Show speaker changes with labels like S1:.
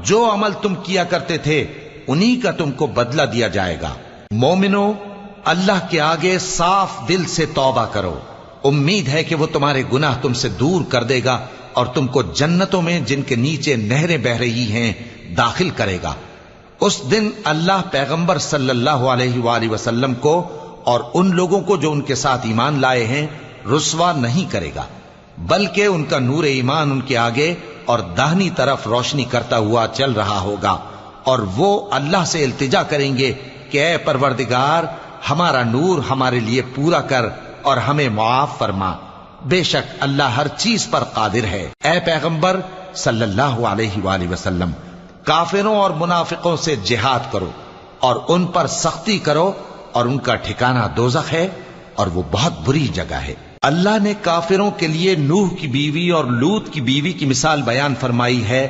S1: जो अमल तुम किया करते थे उन्हीं का तुमको बदला दिया जाएगा। मोमिनो, अल्लाह के आगे साफ दिल से तौबा करो। उम्मीद है कि वो तुम्हारे गुनाह तुमसे दूर कर देगा और तुमको जन्नतों में जिनके नीचे नहरें बह रही हैं दाखिल करेगा। उस दिन अल्लाह पैगंबर सल्लल्लाहु अलैहि वसल्लम को और उन लोगों को जो उनके साथ ईमान लाए हैं रुस्वा नहीं करेगा, बल्कि उनका नूर ईमान उनके आगे और दाहिनी तरफ रोशनी करता हुआ चल रहा होगा और वो अल्लाह से इल्तिजा करेंगे कि ऐ परवरदिगार, हमारा नूर हमारे लिए पूरा कर और हमें मुआफ फरमा। बेशक अल्लाह हर चीज पर कादिर है। ऐ पैगंबर सल्लल्लाहु अलैहि वसल्लम, काफिरों और मुनाफिकों से जिहाद करो और उन पर सख्ती करो और उनका ठिकाना दोज़ख है और वो बहुत बुरी जगह है। अल्लाह ने काफिरों के लिए नूह की बीवी और लूत की बीवी की मिसाल बयान फरमाई है